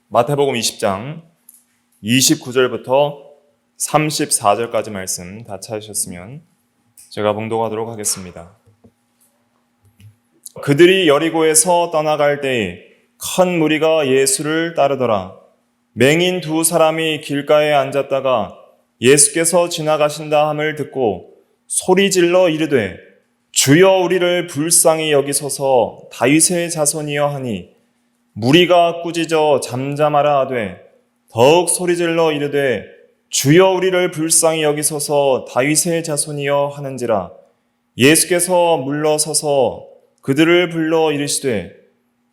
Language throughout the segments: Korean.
마태복음 20장 29절부터 34절까지 말씀 다 찾으셨으면 제가 봉독하도록 하겠습니다. 그들이 여리고에서 떠나갈 때에 큰 무리가 예수를 따르더라. 맹인 두 사람이 길가에 앉았다가 예수께서 지나가신다 함을 듣고 소리질러 이르되 주여 우리를 불쌍히 여기소서 다윗의 자손이여 하니 무리가 꾸짖어 잠잠하라 하되 더욱 소리질러 이르되 주여 우리를 불쌍히 여기소서 다윗의 자손이여 하는지라. 예수께서 물러서서 그들을 불러 이르시되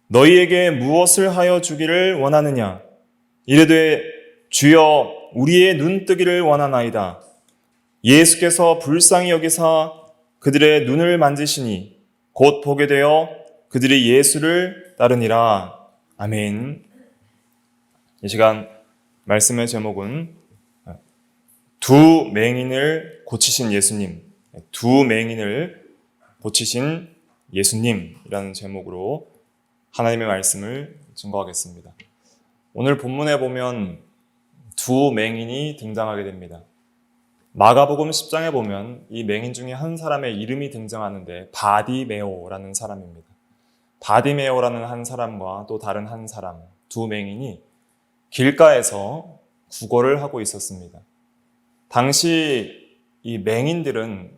너희에게 무엇을 하여 주기를 원하느냐. 이르되 주여 우리의 눈뜨기를 원하나이다. 예수께서 불쌍히 여기사 그들의 눈을 만지시니 곧 보게 되어 그들이 예수를 따르니라. 아멘. 이 시간 말씀의 제목은 두 맹인을 고치신 예수님, 두 맹인을 고치신 예수님이라는 제목으로 하나님의 말씀을 증거하겠습니다. 오늘 본문에 보면 두 맹인이 등장하게 됩니다. 마가복음 10장에 보면 이 맹인 중에 한 사람의 이름이 등장하는데 바디메오라는 사람입니다. 바디메오라는 한 사람과 또 다른 한 사람, 두 맹인이 길가에서 구걸을 하고 있었습니다. 당시 이 맹인들은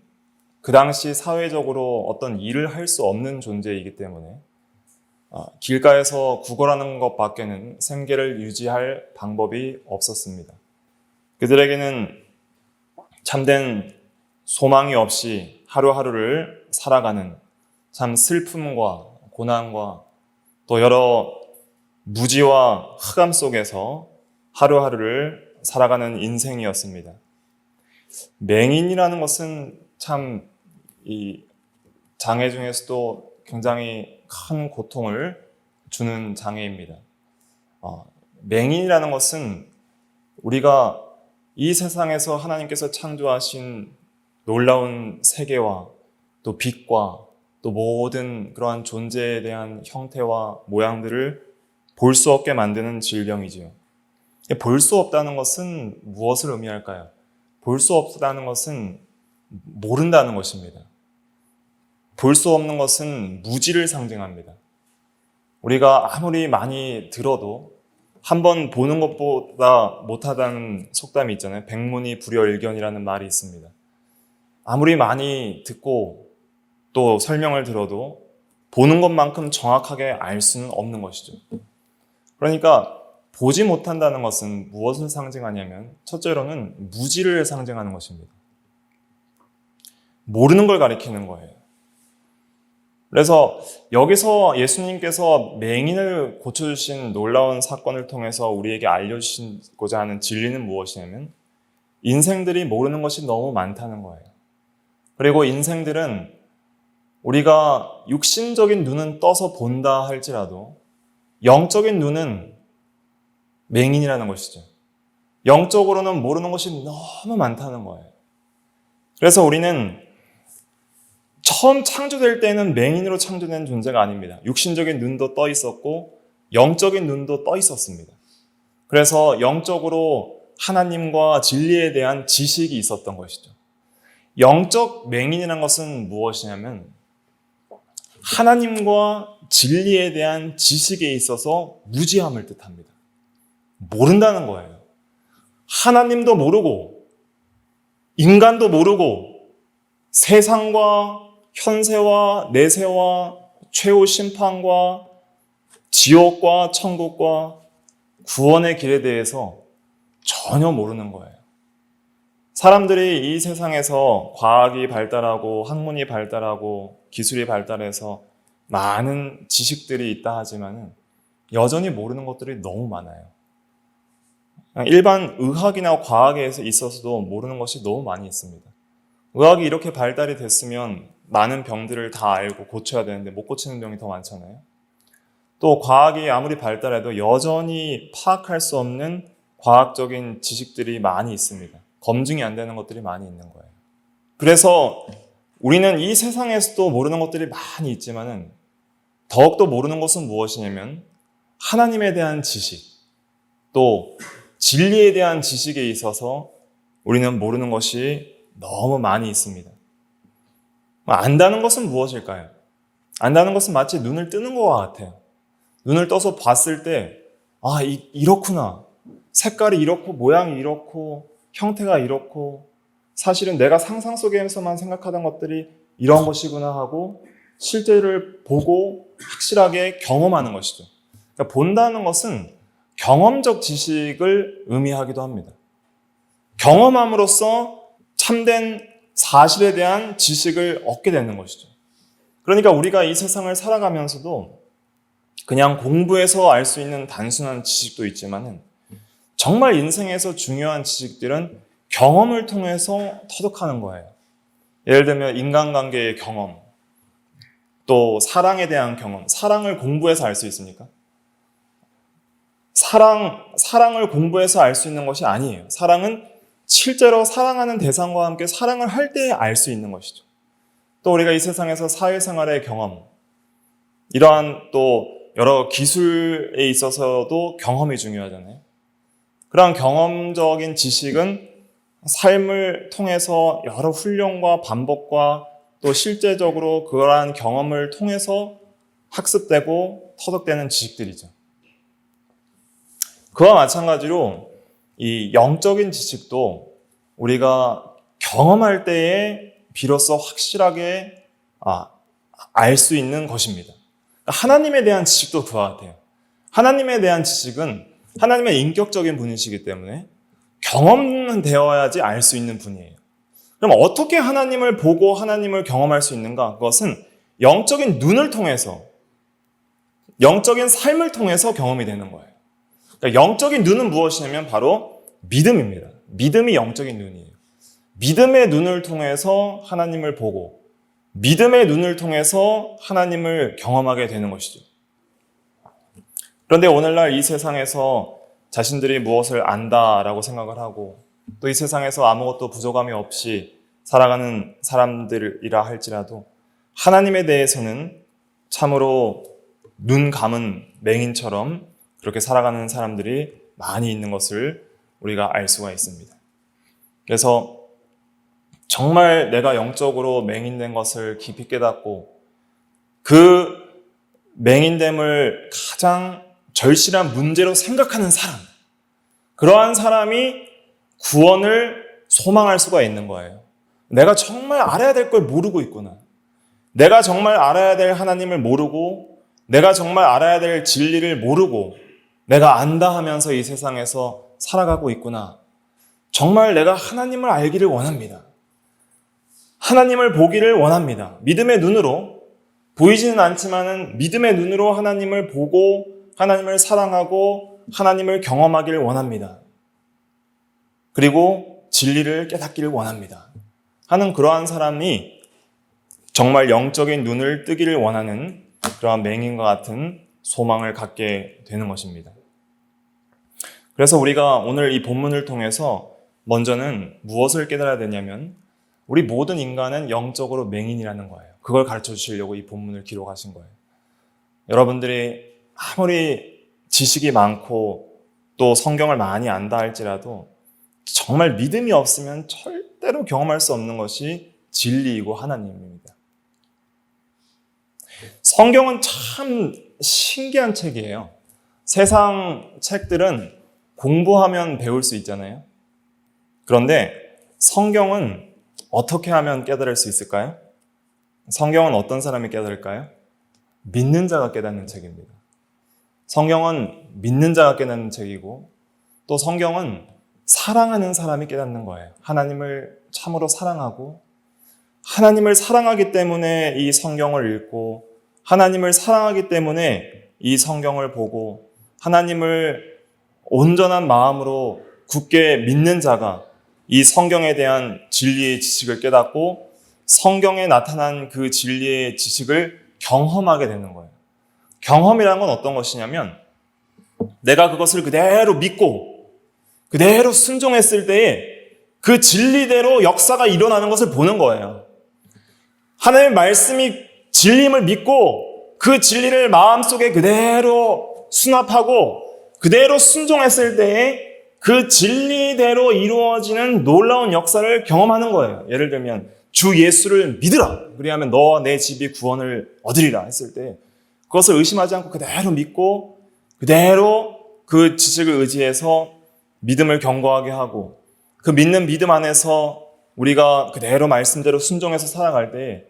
그 당시 사회적으로 어떤 일을 할 수 없는 존재이기 때문에 길가에서 구걸하는 것밖에는 생계를 유지할 방법이 없었습니다. 그들에게는 참된 소망이 없이 하루하루를 살아가는 참 슬픔과 고난과 또 여러 무지와 흑암 속에서 하루하루를 살아가는 인생이었습니다. 맹인이라는 것은 참 이 장애 중에서도 굉장히 큰 고통을 주는 장애입니다. 맹인이라는 것은 우리가 이 세상에서 하나님께서 창조하신 놀라운 세계와 또 빛과 또 모든 그러한 존재에 대한 형태와 모양들을 볼 수 없게 만드는 질병이지요. 볼 수 없다는 것은 무엇을 의미할까요? 볼 수 없다는 것은 모른다는 것입니다. 볼 수 없는 것은 무지를 상징합니다. 우리가 아무리 많이 들어도 한번 보는 것보다 못하다는 속담이 있잖아요. 백문이 불여일견이라는 말이 있습니다. 아무리 많이 듣고 또 설명을 들어도 보는 것만큼 정확하게 알 수는 없는 것이죠. 그러니까 보지 못한다는 것은 무엇을 상징하냐면 첫째로는 무지를 상징하는 것입니다. 모르는 걸 가리키는 거예요. 그래서 여기서 예수님께서 맹인을 고쳐주신 놀라운 사건을 통해서 우리에게 알려주시고자 하는 진리는 무엇이냐면 인생들이 모르는 것이 너무 많다는 거예요. 그리고 인생들은 우리가 육신적인 눈은 떠서 본다 할지라도 영적인 눈은 맹인이라는 것이죠. 영적으로는 모르는 것이 너무 많다는 거예요. 그래서 우리는 처음 창조될 때는 맹인으로 창조된 존재가 아닙니다. 육신적인 눈도 떠 있었고 영적인 눈도 떠 있었습니다. 그래서 영적으로 하나님과 진리에 대한 지식이 있었던 것이죠. 영적 맹인이라는 것은 무엇이냐면 하나님과 진리에 대한 지식에 있어서 무지함을 뜻합니다. 모른다는 거예요. 하나님도 모르고 인간도 모르고 세상과 현세와 내세와 최후 심판과 지옥과 천국과 구원의 길에 대해서 전혀 모르는 거예요. 사람들이 이 세상에서 과학이 발달하고 학문이 발달하고 기술이 발달해서 많은 지식들이 있다 하지만 여전히 모르는 것들이 너무 많아요. 일반 의학이나 과학에 있어서도 모르는 것이 너무 많이 있습니다. 의학이 이렇게 발달이 됐으면 많은 병들을 다 알고 고쳐야 되는데 못 고치는 병이 더 많잖아요. 또 과학이 아무리 발달해도 여전히 파악할 수 없는 과학적인 지식들이 많이 있습니다. 검증이 안 되는 것들이 많이 있는 거예요. 그래서 우리는 이 세상에서도 모르는 것들이 많이 있지만은 더욱더 모르는 것은 무엇이냐면 하나님에 대한 지식, 또 진리에 대한 지식에 있어서 우리는 모르는 것이 너무 많이 있습니다. 안다는 것은 무엇일까요? 안다는 것은 마치 눈을 뜨는 것과 같아요. 눈을 떠서 봤을 때 이렇구나. 색깔이 이렇고 모양이 이렇고 형태가 이렇고 사실은 내가 상상 속에서만 생각하던 것들이 이런 것이구나 하고 실제를 보고 확실하게 경험하는 것이죠. 그러니까 본다는 것은 경험적 지식을 의미하기도 합니다. 경험함으로써 참된 사실에 대한 지식을 얻게 되는 것이죠. 그러니까 우리가 이 세상을 살아가면서도 그냥 공부해서 알 수 있는 단순한 지식도 있지만은 정말 인생에서 중요한 지식들은 경험을 통해서 터득하는 거예요. 예를 들면 인간관계의 경험, 또 사랑에 대한 경험. 사랑을 공부해서 알 수 있습니까? 사랑을 공부해서 알 수 있는 것이 아니에요. 사랑은 실제로 사랑하는 대상과 함께 사랑을 할 때 알 수 있는 것이죠. 또 우리가 이 세상에서 사회생활의 경험, 이러한 또 여러 기술에 있어서도 경험이 중요하잖아요. 그러한 경험적인 지식은 삶을 통해서 여러 훈련과 반복과 또 실제적으로 그러한 경험을 통해서 학습되고 터득되는 지식들이죠. 그와 마찬가지로 이 영적인 지식도 우리가 경험할 때에 비로소 확실하게 알 수 있는 것입니다. 하나님에 대한 지식도 그와 같아요. 하나님에 대한 지식은 하나님의 인격적인 분이시기 때문에 경험은 되어야지 알 수 있는 분이에요. 그럼 어떻게 하나님을 보고 하나님을 경험할 수 있는가? 그것은 영적인 눈을 통해서, 영적인 삶을 통해서 경험이 되는 거예요. 그러니까 영적인 눈은 무엇이냐면 바로 믿음입니다. 믿음이 영적인 눈이에요. 믿음의 눈을 통해서 하나님을 보고 믿음의 눈을 통해서 하나님을 경험하게 되는 것이죠. 그런데 오늘날 이 세상에서 자신들이 무엇을 안다라고 생각을 하고 또 이 세상에서 아무것도 부족함이 없이 살아가는 사람들이라 할지라도 하나님에 대해서는 참으로 눈 감은 맹인처럼 그렇게 살아가는 사람들이 많이 있는 것을 우리가 알 수가 있습니다. 그래서 정말 내가 영적으로 맹인된 것을 깊이 깨닫고 그 맹인됨을 가장 절실한 문제로 생각하는 사람, 그러한 사람이 구원을 소망할 수가 있는 거예요. 내가 정말 알아야 될 걸 모르고 있구나. 내가 정말 알아야 될 하나님을 모르고 내가 정말 알아야 될 진리를 모르고 내가 안다 하면서 이 세상에서 살아가고 있구나. 정말 내가 하나님을 알기를 원합니다. 하나님을 보기를 원합니다. 믿음의 눈으로, 보이지는 않지만은 믿음의 눈으로 하나님을 보고 하나님을 사랑하고 하나님을 경험하기를 원합니다. 그리고 진리를 깨닫기를 원합니다. 하는 그러한 사람이 정말 영적인 눈을 뜨기를 원하는 그러한 맹인과 같은 소망을 갖게 되는 것입니다. 그래서 우리가 오늘 이 본문을 통해서 먼저는 무엇을 깨달아야 되냐면 우리 모든 인간은 영적으로 맹인이라는 거예요. 그걸 가르쳐 주시려고 이 본문을 기록하신 거예요. 여러분들이 아무리 지식이 많고 또 성경을 많이 안다 할지라도 정말 믿음이 없으면 절대로 경험할 수 없는 것이 진리이고 하나님입니다. 성경은 참 신기한 책이에요. 세상 책들은 공부하면 배울 수 있잖아요. 그런데 성경은 어떻게 하면 깨달을 수 있을까요? 성경은 어떤 사람이 깨달을까요? 믿는 자가 깨닫는 책입니다. 성경은 믿는 자가 깨닫는 책이고 또 성경은 사랑하는 사람이 깨닫는 거예요. 하나님을 참으로 사랑하고 하나님을 사랑하기 때문에 이 성경을 읽고 하나님을 사랑하기 때문에 이 성경을 보고 하나님을 온전한 마음으로 굳게 믿는 자가 이 성경에 대한 진리의 지식을 깨닫고 성경에 나타난 그 진리의 지식을 경험하게 되는 거예요. 경험이라는 건 어떤 것이냐면 내가 그것을 그대로 믿고 그대로 순종했을 때에 그 진리대로 역사가 일어나는 것을 보는 거예요. 하나님의 말씀이 진리임을 믿고 그 진리를 마음속에 그대로 수납하고 그대로 순종했을 때에 그 진리대로 이루어지는 놀라운 역사를 경험하는 거예요. 예를 들면 주 예수를 믿으라. 그리하면 너와 내 집이 구원을 얻으리라 했을 때 그것을 의심하지 않고 그대로 믿고 그대로 그 지식을 의지해서 믿음을 견고하게 하고 그 믿는 믿음 안에서 우리가 그대로 말씀대로 순종해서 살아갈 때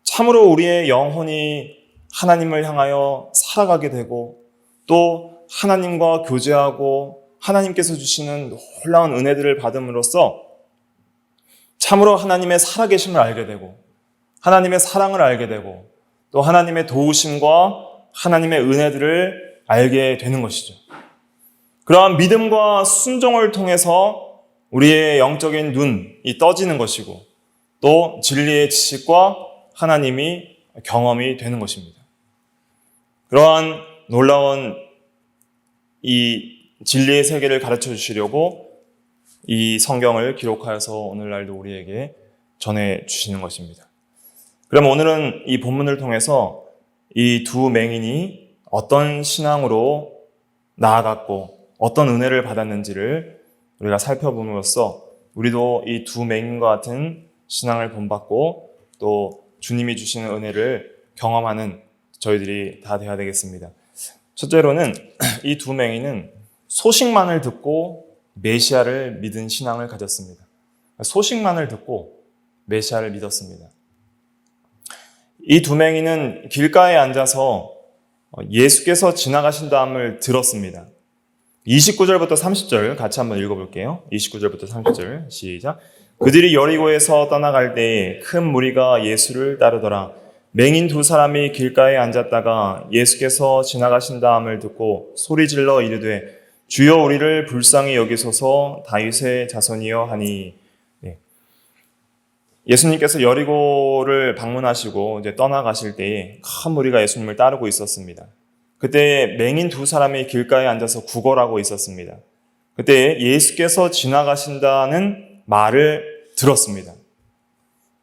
참으로 우리의 영혼이 하나님을 향하여 살아가게 되고 또 하나님과 교제하고 하나님께서 주시는 놀라운 은혜들을 받음으로써 참으로 하나님의 살아계심을 알게 되고 하나님의 사랑을 알게 되고 또 하나님의 도우심과 하나님의 은혜들을 알게 되는 것이죠. 그러한 믿음과 순종을 통해서 우리의 영적인 눈이 떠지는 것이고 또 진리의 지식과 하나님이 경험이 되는 것입니다. 그러한 놀라운 이 진리의 세계를 가르쳐 주시려고 이 성경을 기록하여서 오늘날도 우리에게 전해 주시는 것입니다. 그럼 오늘은 이 본문을 통해서 이 두 맹인이 어떤 신앙으로 나아갔고 어떤 은혜를 받았는지를 우리가 살펴봄으로써 우리도 이 두 맹인과 같은 신앙을 본받고 또 주님이 주시는 은혜를 경험하는 저희들이 다 되어야 되겠습니다. 첫째로는 이 두 맹인은 소식만을 듣고 메시아를 믿은 신앙을 가졌습니다. 소식만을 듣고 메시아를 믿었습니다. 이 두 맹인은 길가에 앉아서 예수께서 지나가신다함을 들었습니다. 29절부터 30절 같이 한번 읽어볼게요. 29절부터 30절 시작. 그들이 여리고에서 떠나갈 때에 큰 무리가 예수를 따르더라. 맹인 두 사람이 길가에 앉았다가 예수께서 지나가신다함을 듣고 소리질러 이르되 주여 우리를 불쌍히 여기소서 다윗의 자손이여 하니. 네. 예수님께서 여리고를 방문하시고 이제 떠나가실 때에 큰 무리가 예수님을 따르고 있었습니다. 그때 맹인 두 사람이 길가에 앉아서 구걸하고 있었습니다. 그때 예수께서 지나가신다는 말을 들었습니다.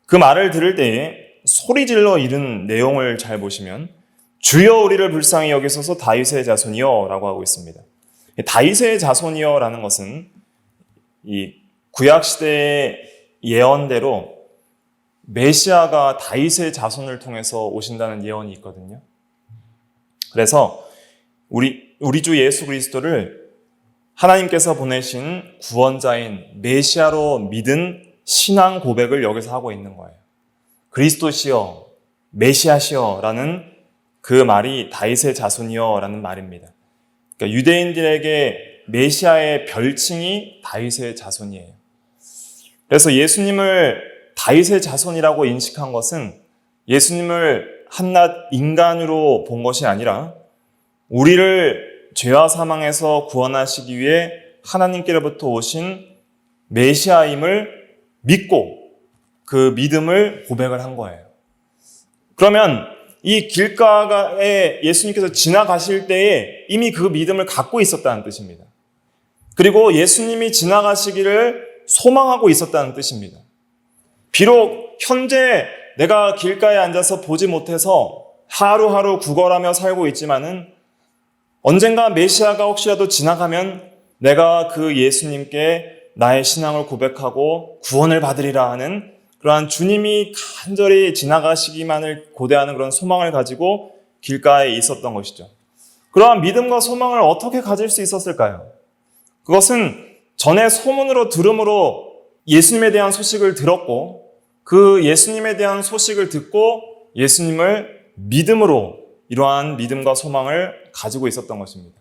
그 말을 들을 때에 소리질러 이른 내용을 잘 보시면 주여 우리를 불쌍히 여기소서 다윗의 자손이여 라고 하고 있습니다. 다윗의 자손이여 라는 것은 이 구약시대의 예언대로 메시아가 다윗의 자손을 통해서 오신다는 예언이 있거든요. 그래서 우리 주 예수 그리스도를 하나님께서 보내신 구원자인 메시아로 믿은 신앙 고백을 여기서 하고 있는 거예요. 그리스도시여, 메시아시여 라는 그 말이 다윗의 자손이여 라는 말입니다. 그러니까 유대인들에게 메시아의 별칭이 다윗의 자손이에요. 그래서 예수님을 다윗의 자손이라고 인식한 것은 예수님을 한낱 인간으로 본 것이 아니라 우리를 죄와 사망에서 구원하시기 위해 하나님께로부터 오신 메시아임을 믿고 그 믿음을 고백을 한 거예요. 그러면 이 길가에 예수님께서 지나가실 때에 이미 그 믿음을 갖고 있었다는 뜻입니다. 그리고 예수님이 지나가시기를 소망하고 있었다는 뜻입니다. 비록 현재 내가 길가에 앉아서 보지 못해서 하루하루 구걸하며 살고 있지만은 언젠가 메시아가 혹시라도 지나가면 내가 그 예수님께 나의 신앙을 고백하고 구원을 받으리라 하는 그러한 주님이 간절히 지나가시기만을 고대하는 그런 소망을 가지고 길가에 있었던 것이죠. 그러한 믿음과 소망을 어떻게 가질 수 있었을까요? 그것은 전에 소문으로 들음으로 예수님에 대한 소식을 들었고 그 예수님에 대한 소식을 듣고 예수님을 믿음으로 이러한 믿음과 소망을 가지고 있었던 것입니다.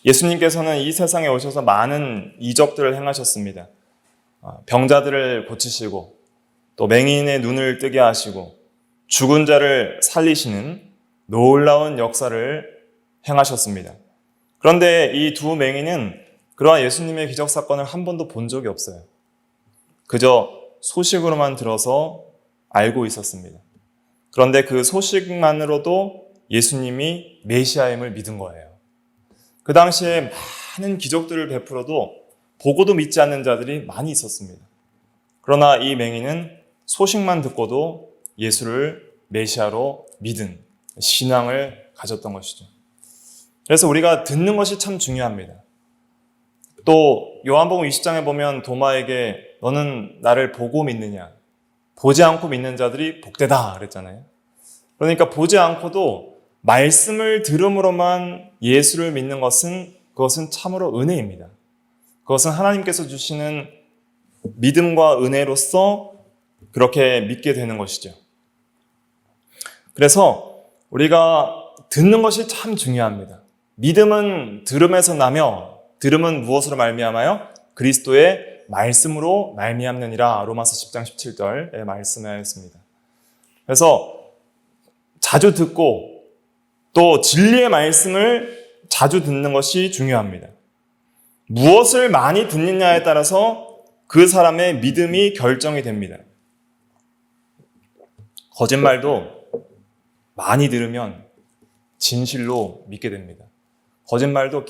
예수님께서는 이 세상에 오셔서 많은 이적들을 행하셨습니다. 병자들을 고치시고 또 맹인의 눈을 뜨게 하시고 죽은 자를 살리시는 놀라운 역사를 행하셨습니다. 그런데 이 두 맹인은 그러한 예수님의 기적 사건을 한 번도 본 적이 없어요. 그저 소식으로만 들어서 알고 있었습니다. 그런데 그 소식만으로도 예수님이 메시아임을 믿은 거예요. 그 당시에 많은 기적들을 베풀어도 보고도 믿지 않는 자들이 많이 있었습니다. 그러나 이 맹인은 소식만 듣고도 예수를 메시아로 믿은 신앙을 가졌던 것이죠. 그래서 우리가 듣는 것이 참 중요합니다. 또 요한복음 20장에 보면 도마에게 너는 나를 보고 믿느냐? 보지 않고 믿는 자들이 복되다 그랬잖아요. 그러니까 보지 않고도 말씀을 들음으로만 예수를 믿는 것은 그것은 참으로 은혜입니다. 그것은 하나님께서 주시는 믿음과 은혜로서 그렇게 믿게 되는 것이죠. 그래서 우리가 듣는 것이 참 중요합니다. 믿음은 들음에서 나며 들음은 무엇으로 말미암아요? 그리스도의 말씀으로 말미암느니라. 로마서 10장 17절에 말씀하였습니다. 그래서 자주 듣고 또 진리의 말씀을 자주 듣는 것이 중요합니다. 무엇을 많이 듣느냐에 따라서 그 사람의 믿음이 결정이 됩니다. 거짓말도 많이 들으면 진실로 믿게 됩니다. 거짓말도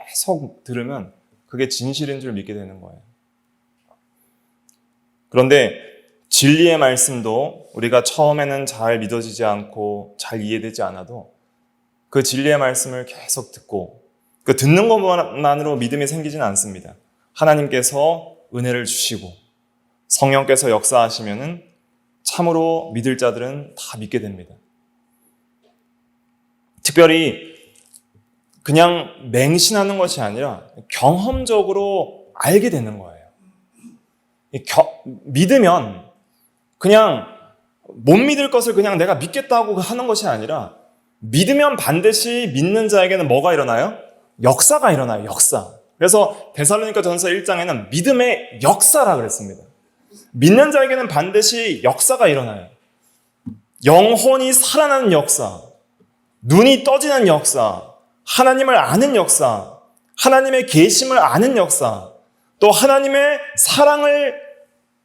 계속 들으면 그게 진실인 줄 믿게 되는 거예요. 그런데 진리의 말씀도 우리가 처음에는 잘 믿어지지 않고 잘 이해되지 않아도 그 진리의 말씀을 계속 듣고 그 듣는 것만으로 믿음이 생기지는 않습니다. 하나님께서 은혜를 주시고 성령께서 역사하시면은 참으로 믿을 자들은 다 믿게 됩니다. 특별히 그냥 맹신하는 것이 아니라 경험적으로 알게 되는 거예요. 믿으면 그냥 못 믿을 것을 그냥 내가 믿겠다고 하는 것이 아니라 믿으면 반드시 믿는 자에게는 뭐가 일어나요? 역사가 일어나요. 역사. 그래서 데살로니가 전서 1장에는 믿음의 역사라 그랬습니다. 믿는 자에게는 반드시 역사가 일어나요. 영혼이 살아나는 역사, 눈이 떠지는 역사, 하나님을 아는 역사, 하나님의 계심을 아는 역사, 또 하나님의 사랑을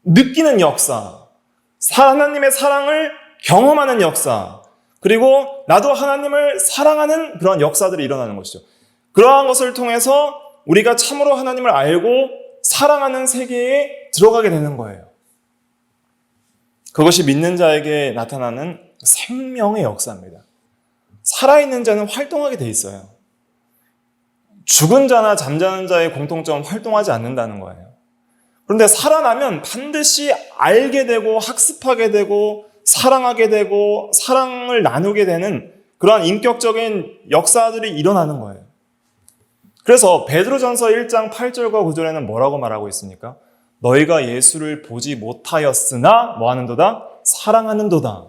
느끼는 역사, 하나님의 사랑을 경험하는 역사, 그리고 나도 하나님을 사랑하는 그런 역사들이 일어나는 것이죠. 그러한 것을 통해서 우리가 참으로 하나님을 알고 사랑하는 세계에 들어가게 되는 거예요. 그것이 믿는 자에게 나타나는 생명의 역사입니다. 살아있는 자는 활동하게 돼 있어요. 죽은 자나 잠자는 자의 공통점은 활동하지 않는다는 거예요. 그런데 살아나면 반드시 알게 되고 학습하게 되고 사랑하게 되고 사랑을 나누게 되는 그러한 인격적인 역사들이 일어나는 거예요. 그래서 베드로전서 1장 8절과 9절에는 뭐라고 말하고 있습니까? 너희가 예수를 보지 못하였으나 뭐하는도다? 사랑하는도다.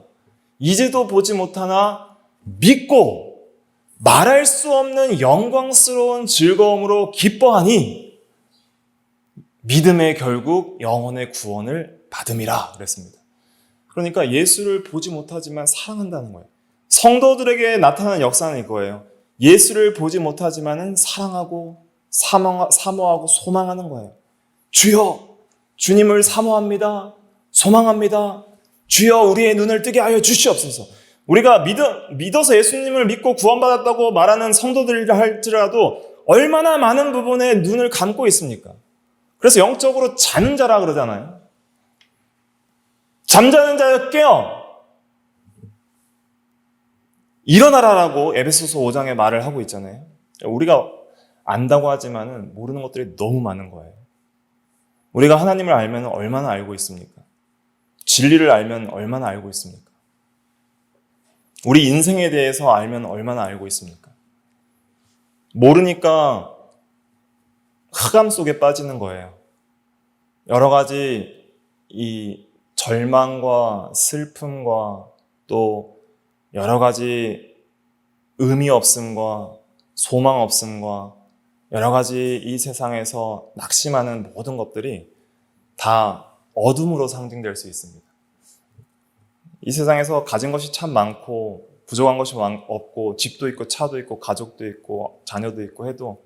이제도 보지 못하나 믿고 말할 수 없는 영광스러운 즐거움으로 기뻐하니 믿음의 결국 영혼의 구원을 받음이라 그랬습니다. 그러니까 예수를 보지 못하지만 사랑한다는 거예요. 성도들에게 나타나는 역사는 이거예요. 예수를 보지 못하지만은 사랑하고 사모하고 소망하는 거예요. 주여, 주님을 사모합니다. 소망합니다. 주여, 우리의 눈을 뜨게 하여 주시옵소서. 우리가 믿어서 예수님을 믿고 구원받았다고 말하는 성도들이라 할지라도 얼마나 많은 부분에 눈을 감고 있습니까? 그래서 영적으로 자는 자라 그러잖아요. 잠자는 자여 깨어 일어나라라고 에베소서 5장에 말을 하고 있잖아요. 우리가 안다고 하지만은 모르는 것들이 너무 많은 거예요. 우리가 하나님을 알면 얼마나 알고 있습니까? 진리를 알면 얼마나 알고 있습니까? 우리 인생에 대해서 알면 얼마나 알고 있습니까? 모르니까 흑암 속에 빠지는 거예요. 여러 가지 이 절망과 슬픔과 또 여러 가지 의미 없음과 소망 없음과 여러 가지 이 세상에서 낙심하는 모든 것들이 다 어둠으로 상징될 수 있습니다. 이 세상에서 가진 것이 참 많고 부족한 것이 없고 집도 있고 차도 있고 가족도 있고 자녀도 있고 해도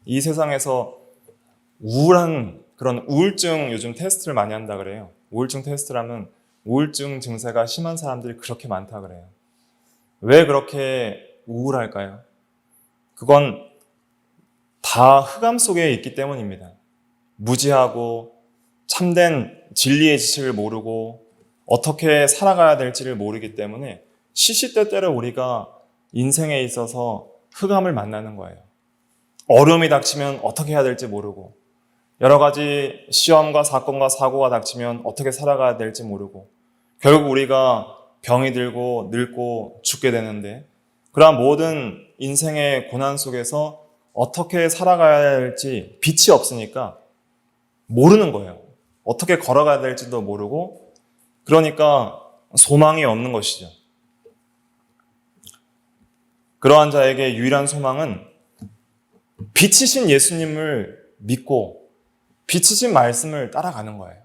이 세상에서 우울한 그런 우울증 요즘 테스트를 많이 한다 그래요. 우울증 테스트라면 우울증 증세가 심한 사람들이 그렇게 많다 그래요. 왜 그렇게 우울할까요? 그건 다 흑암 속에 있기 때문입니다. 무지하고 참된 진리의 지식을 모르고 어떻게 살아가야 될지를 모르기 때문에 시시때때로 우리가 인생에 있어서 흑암을 만나는 거예요. 어려움이 닥치면 어떻게 해야 될지 모르고, 여러 가지 시험과 사건과 사고가 닥치면 어떻게 살아가야 될지 모르고, 결국 우리가 병이 들고 늙고 죽게 되는데, 그러한 모든 인생의 고난 속에서 어떻게 살아가야 할지 빛이 없으니까 모르는 거예요. 어떻게 걸어가야 될지도 모르고, 그러니까 소망이 없는 것이죠. 그러한 자에게 유일한 소망은 빛이신 예수님을 믿고 빛이신 말씀을 따라가는 거예요.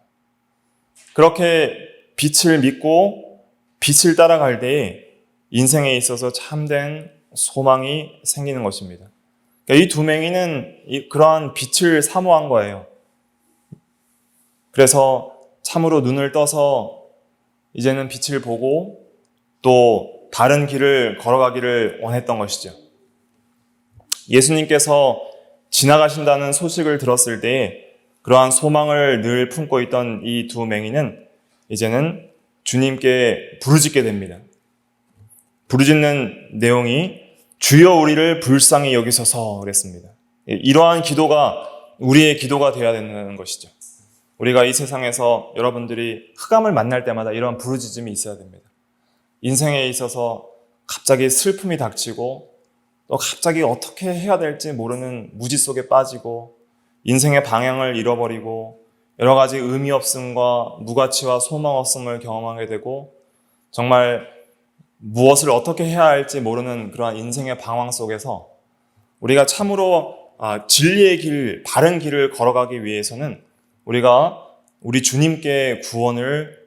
그렇게 빛을 믿고 빛을 따라갈 때에 인생에 있어서 참된 소망이 생기는 것입니다. 그러니까 이 두 맹인은 그러한 빛을 사모한 거예요. 그래서 참으로 눈을 떠서 이제는 빛을 보고 또 바른 길을 걸어가기를 원했던 것이죠. 예수님께서 지나가신다는 소식을 들었을 때에 그러한 소망을 늘 품고 있던 이 두 맹인은 이제는 주님께 부르짖게 됩니다. 부르짖는 내용이 주여 우리를 불쌍히 여기소서 그랬습니다. 이러한 기도가 우리의 기도가 되어야 되는 것이죠. 우리가 이 세상에서 여러분들이 흑암을 만날 때마다 이러한 부르짖음이 있어야 됩니다. 인생에 있어서 갑자기 슬픔이 닥치고 또 갑자기 어떻게 해야 될지 모르는 무지 속에 빠지고 인생의 방향을 잃어버리고 여러 가지 의미 없음과 무가치와 소망 없음을 경험하게 되고 정말 무엇을 어떻게 해야 할지 모르는 그러한 인생의 방황 속에서 우리가 참으로 진리의 길, 바른 길을 걸어가기 위해서는 우리가 우리 주님께 구원을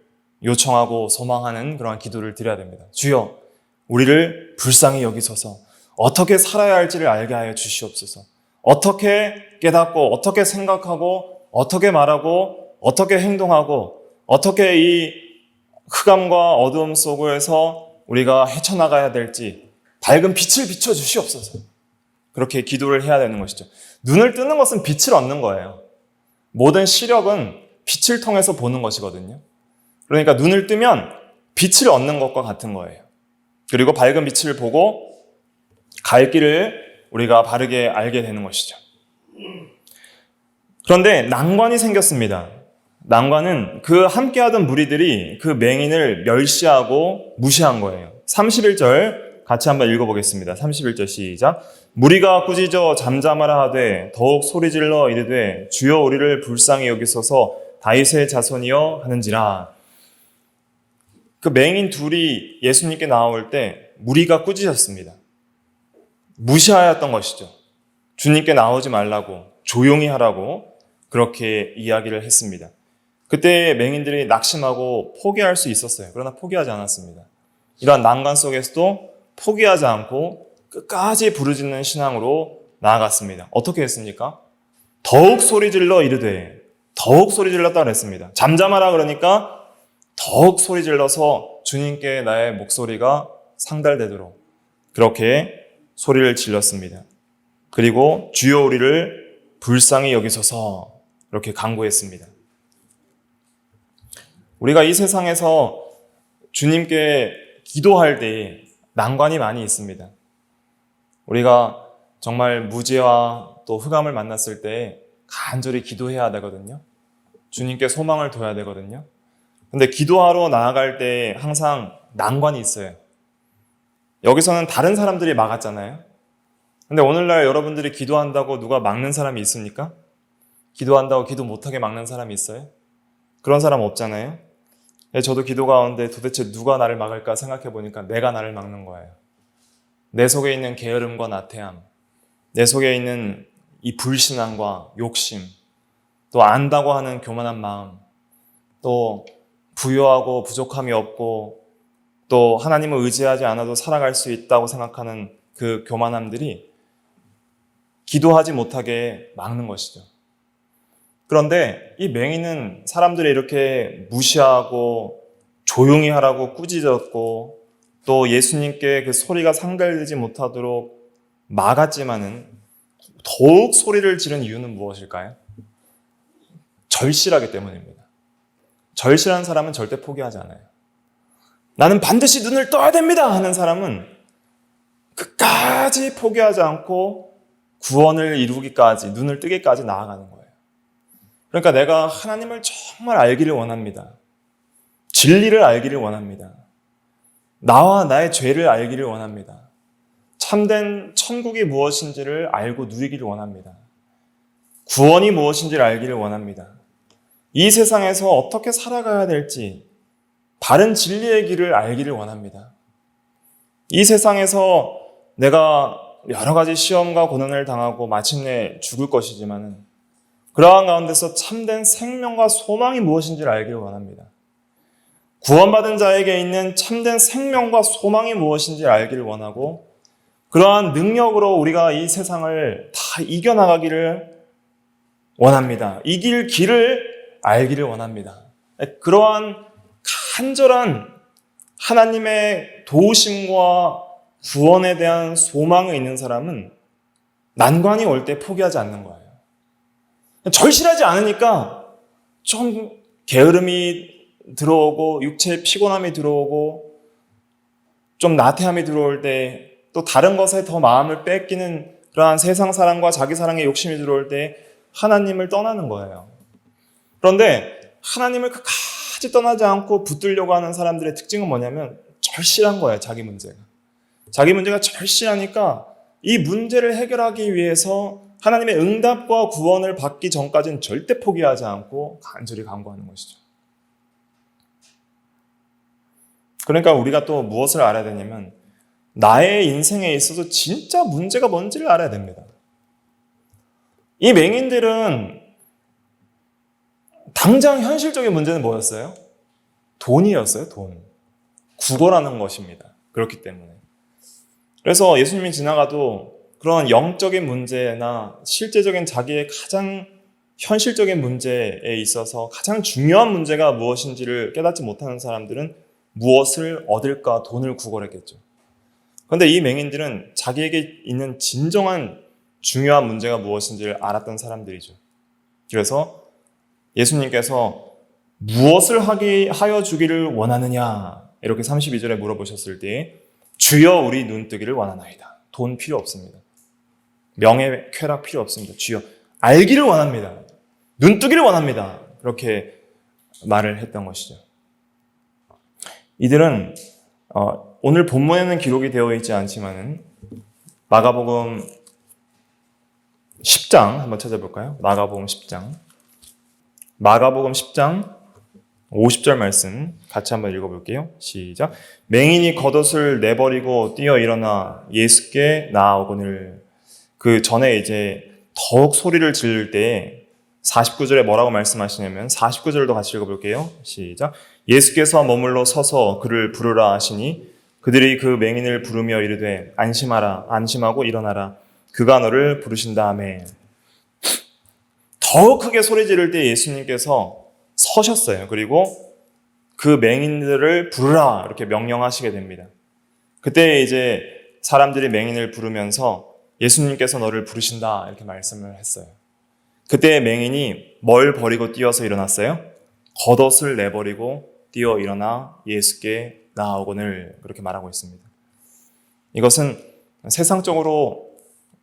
요청하고 소망하는 그러한 기도를 드려야 됩니다. 주여, 우리를 불쌍히 여기소서. 어떻게 살아야 할지를 알게 하여 주시옵소서. 어떻게 깨닫고 어떻게 생각하고 어떻게 말하고 어떻게 행동하고 어떻게 이 흑암과 어두움 속에서 우리가 헤쳐나가야 될지 밝은 빛을 비춰 주시옵소서. 그렇게 기도를 해야 되는 것이죠. 눈을 뜨는 것은 빛을 얻는 거예요. 모든 시력은 빛을 통해서 보는 것이거든요. 그러니까 눈을 뜨면 빛을 얻는 것과 같은 거예요. 그리고 밝은 빛을 보고 갈 길을 우리가 바르게 알게 되는 것이죠. 그런데 난관이 생겼습니다. 난관은 그 함께하던 무리들이 그 맹인을 멸시하고 무시한 거예요. 31절 같이 한번 읽어보겠습니다. 31절 시작. 무리가 꾸짖어 잠잠하라 하되 더욱 소리질러 이르되 주여 우리를 불쌍히 여기소서 다윗의 자손이여 하는지라. 그 맹인 둘이 예수님께 나올 때 무리가 꾸짖었습니다. 무시하였던 것이죠. 주님께 나오지 말라고 조용히 하라고 그렇게 이야기를 했습니다. 그때 맹인들이 낙심하고 포기할 수 있었어요. 그러나 포기하지 않았습니다. 이러한 난관 속에서도 포기하지 않고 끝까지 부르짖는 신앙으로 나아갔습니다. 어떻게 했습니까? 더욱 소리질러 이르되, 더욱 소리질렀다 그랬습니다. 잠잠하라 그러니까 더욱 소리질러서 주님께 나의 목소리가 상달되도록 그렇게 소리를 질렀습니다. 그리고 주여 우리를 불쌍히 여기소서 이렇게 간구했습니다. 우리가 이 세상에서 주님께 기도할 때 난관이 많이 있습니다. 우리가 정말 무지와 또 흑암을 만났을 때 간절히 기도해야 되거든요. 주님께 소망을 둬야 되거든요. 근데 기도하러 나아갈 때 항상 난관이 있어요. 여기서는 다른 사람들이 막았잖아요. 근데 오늘날 여러분들이 기도한다고 누가 막는 사람이 있습니까? 기도한다고 기도 못하게 막는 사람이 있어요? 그런 사람 없잖아요. 저도 기도 가운데 도대체 누가 나를 막을까 생각해 보니까 내가 나를 막는 거예요. 내 속에 있는 게으름과 나태함, 내 속에 있는 이 불신앙과 욕심, 또 안다고 하는 교만한 마음, 또 부유하고 부족함이 없고 또 하나님을 의지하지 않아도 살아갈 수 있다고 생각하는 그 교만함들이 기도하지 못하게 막는 것이죠. 그런데 이 맹인은 사람들이 이렇게 무시하고 조용히 하라고 꾸짖었고 또 예수님께 그 소리가 상달되지 못하도록 막았지만은 더욱 소리를 지른 이유는 무엇일까요? 절실하기 때문입니다. 절실한 사람은 절대 포기하지 않아요. 나는 반드시 눈을 떠야 됩니다 하는 사람은 끝까지 포기하지 않고 구원을 이루기까지, 눈을 뜨기까지 나아가는 거예요. 그러니까 내가 하나님을 정말 알기를 원합니다. 진리를 알기를 원합니다. 나와 나의 죄를 알기를 원합니다. 참된 천국이 무엇인지를 알고 누리기를 원합니다. 구원이 무엇인지를 알기를 원합니다. 이 세상에서 어떻게 살아가야 될지 바른 진리의 길을 알기를 원합니다. 이 세상에서 내가 여러 가지 시험과 고난을 당하고 마침내 죽을 것이지만 그러한 가운데서 참된 생명과 소망이 무엇인지를 알기를 원합니다. 구원받은 자에게 있는 참된 생명과 소망이 무엇인지 알기를 원하고 그러한 능력으로 우리가 이 세상을 다 이겨나가기를 원합니다. 이길 길을 알기를 원합니다. 그러한 간절한 하나님의 도우심과 구원에 대한 소망이 있는 사람은 난관이 올 때 포기하지 않는 거예요. 절실하지 않으니까 좀 게으름이 들어오고 육체의 피곤함이 들어오고 좀 나태함이 들어올 때 또 다른 것에 더 마음을 뺏기는 그러한 세상 사랑과 자기 사랑의 욕심이 들어올 때 하나님을 떠나는 거예요. 그런데 하나님을 끝까지 떠나지 않고 붙들려고 하는 사람들의 특징은 뭐냐면 절실한 거예요. 자기 문제가 절실하니까 이 문제를 해결하기 위해서 하나님의 응답과 구원을 받기 전까지는 절대 포기하지 않고 간절히 간구하는 것이죠. 그러니까 우리가 또 무엇을 알아야 되냐면 나의 인생에 있어서 진짜 문제가 뭔지를 알아야 됩니다. 이 맹인들은 당장 현실적인 문제는 뭐였어요? 돈이었어요, 돈. 구걸하는 것입니다. 그렇기 때문에. 그래서 예수님이 지나가도 그런 영적인 문제나 실제적인 자기의 가장 현실적인 문제에 있어서 가장 중요한 문제가 무엇인지를 깨닫지 못하는 사람들은 무엇을 얻을까 돈을 구걸했겠죠. 그런데 이 맹인들은 자기에게 있는 진정한 중요한 문제가 무엇인지를 알았던 사람들이죠. 그래서 예수님께서 무엇을 하여 주기를 원하느냐 이렇게 32절에 물어보셨을 때 주여 우리 눈뜨기를 원하나이다. 돈 필요 없습니다. 명예, 쾌락 필요 없습니다. 주여 알기를 원합니다. 눈뜨기를 원합니다. 그렇게 말을 했던 것이죠. 이들은 오늘 본문에는 기록이 되어 있지 않지만은 마가복음 10장 한번 찾아볼까요? 마가복음 10장 50절 말씀 같이 한번 읽어볼게요. 시작. 맹인이 겉옷을 내버리고 뛰어 일어나 예수께 나아오거늘. 그 전에 이제 더욱 소리를 지를 때 49절에 뭐라고 말씀하시냐면 49절도 같이 읽어볼게요. 시작. 예수께서 머물러 서서 그를 부르라 하시니 그들이 그 맹인을 부르며 이르되 안심하라 안심하고 일어나라 그가 너를 부르신다 하며 더 크게 소리 지를 때 예수님께서 서셨어요. 그리고 그 맹인들을 부르라 이렇게 명령하시게 됩니다. 그때 이제 사람들이 맹인을 부르면서 예수님께서 너를 부르신다 이렇게 말씀을 했어요. 그때 맹인이 뭘 버리고 뛰어서 일어났어요? 겉옷을 내버리고 뛰어 일어나 예수께 나아오거늘 그렇게 말하고 있습니다. 이것은 세상적으로